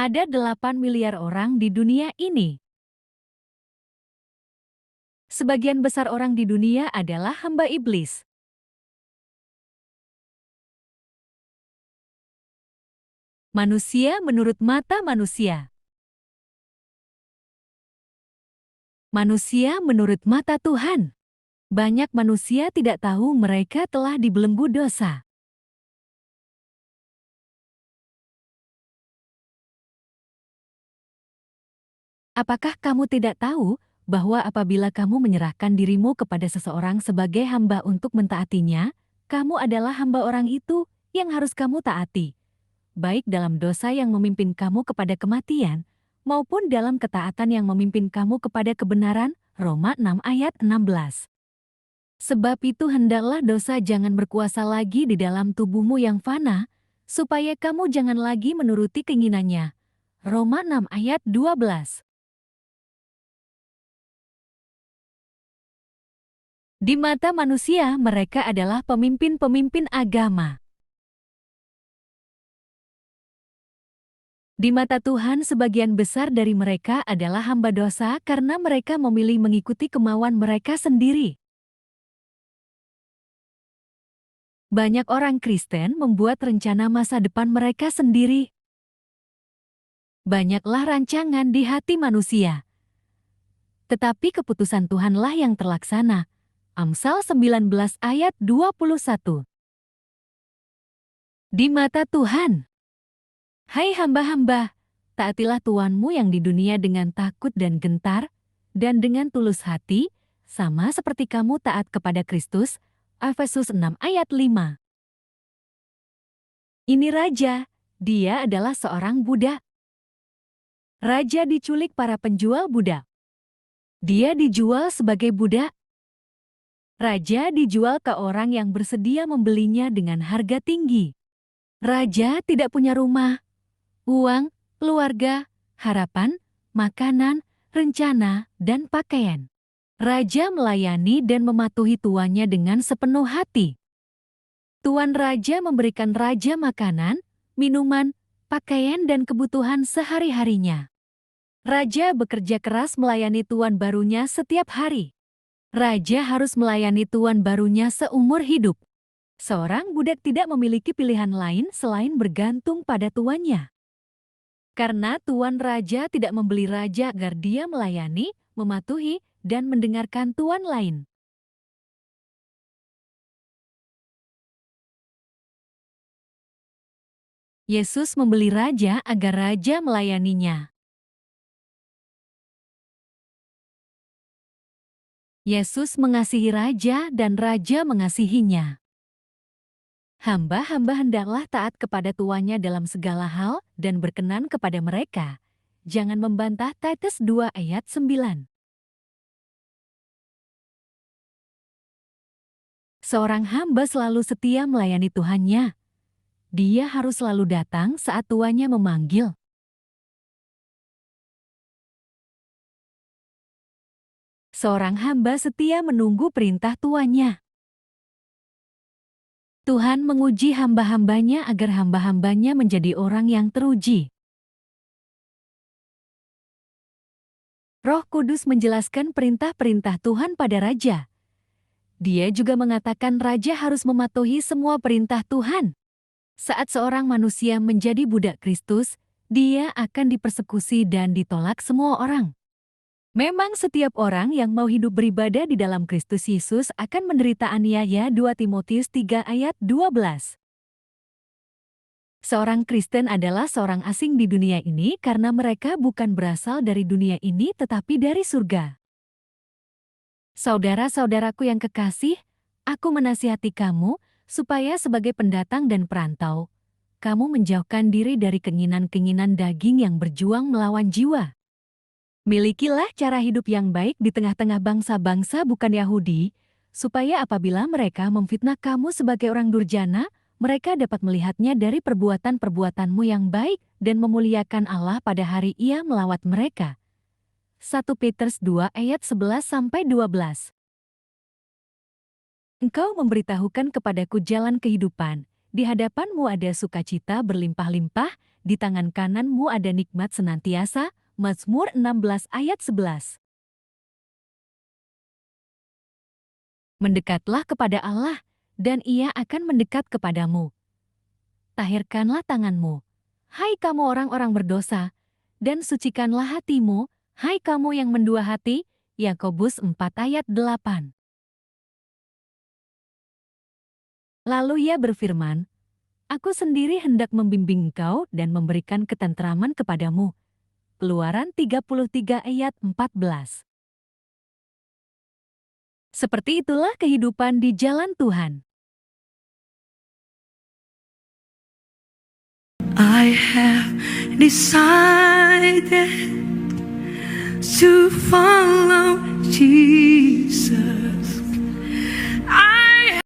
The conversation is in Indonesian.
Ada 8 miliar orang di dunia ini. Sebagian besar orang di dunia adalah hamba iblis. Manusia menurut mata manusia. Manusia menurut mata Tuhan. Banyak manusia tidak tahu mereka telah dibelenggu dosa. Apakah kamu tidak tahu bahwa apabila kamu menyerahkan dirimu kepada seseorang sebagai hamba untuk mentaatinya, kamu adalah hamba orang itu yang harus kamu taati, baik dalam dosa yang memimpin kamu kepada kematian, maupun dalam ketaatan yang memimpin kamu kepada kebenaran. Roma 6 ayat 16. Sebab itu hendaklah dosa jangan berkuasa lagi di dalam tubuhmu yang fana, supaya kamu jangan lagi menuruti keinginannya. Roma 6 ayat 12. Di mata manusia, mereka adalah pemimpin-pemimpin agama. Di mata Tuhan, sebagian besar dari mereka adalah hamba dosa karena mereka memilih mengikuti kemauan mereka sendiri. Banyak orang Kristen membuat rencana masa depan mereka sendiri. Banyaklah rancangan di hati manusia, tetapi keputusan Tuhanlah yang terlaksana. Amsal 19 ayat 21. Di mata Tuhan. Hai hamba-hamba, taatilah Tuanmu yang di dunia dengan takut dan gentar, dan dengan tulus hati, sama seperti kamu taat kepada Kristus. Efesus 6 ayat 5. Ini raja, dia adalah seorang budak. Raja diculik para penjual budak. Dia dijual sebagai budak. Raja dijual ke orang yang bersedia membelinya dengan harga tinggi. Raja tidak punya rumah, uang, keluarga, harapan, makanan, rencana, dan pakaian. Raja melayani dan mematuhi tuannya dengan sepenuh hati. Tuan raja memberikan raja makanan, minuman, pakaian, dan kebutuhan sehari-harinya. Raja bekerja keras melayani tuan barunya setiap hari. Raja harus melayani tuan barunya seumur hidup. Seorang budak tidak memiliki pilihan lain selain bergantung pada tuannya. Karena tuan raja tidak membeli raja agar dia melayani, mematuhi, dan mendengarkan tuan lain. Yesus membeli raja agar raja melayaninya. Yesus mengasihi raja dan raja mengasihinya. Hamba-hamba hendaklah taat kepada tuannya dalam segala hal dan berkenan kepada mereka. Jangan membantah. Titus 2 ayat 9. Seorang hamba selalu setia melayani Tuhannya. Dia harus selalu datang saat tuannya memanggil. Seorang hamba setia menunggu perintah tuannya. Tuhan menguji hamba-hambanya agar hamba-hambanya menjadi orang yang teruji. Roh Kudus menjelaskan perintah-perintah Tuhan pada raja. Dia juga mengatakan raja harus mematuhi semua perintah Tuhan. Saat seorang manusia menjadi budak Kristus, dia akan dipersekusi dan ditolak semua orang. Memang setiap orang yang mau hidup beribadah di dalam Kristus Yesus akan menderita aniaya. 2 Timotius 3 ayat 12. Seorang Kristen adalah seorang asing di dunia ini karena mereka bukan berasal dari dunia ini tetapi dari surga. Saudara-saudaraku yang kekasih, aku menasihati kamu supaya sebagai pendatang dan perantau, kamu menjauhkan diri dari keinginan-keinginan daging yang berjuang melawan jiwa. Milikilah cara hidup yang baik di tengah-tengah bangsa-bangsa bukan Yahudi, supaya apabila mereka memfitnah kamu sebagai orang durjana, mereka dapat melihatnya dari perbuatan-perbuatanmu yang baik dan memuliakan Allah pada hari Ia melawat mereka. 1 Petrus 2 ayat 11-12. Engkau memberitahukan kepadaku jalan kehidupan, Di hadapanmu ada sukacita berlimpah-limpah, di tangan kananmu ada nikmat senantiasa. Mazmur 16 ayat 11. Mendekatlah kepada Allah, dan Ia akan mendekat kepadamu. Tahirkanlah tanganmu, hai kamu orang-orang berdosa, dan sucikanlah hatimu, hai kamu yang mendua hati. Yakobus 4 ayat 8. Lalu Ia berfirman, Aku sendiri hendak membimbing engkau dan memberikan ketentraman kepadamu. Keluaran 33 ayat 14. Seperti itulah kehidupan di jalan Tuhan. I have decided to follow Jesus.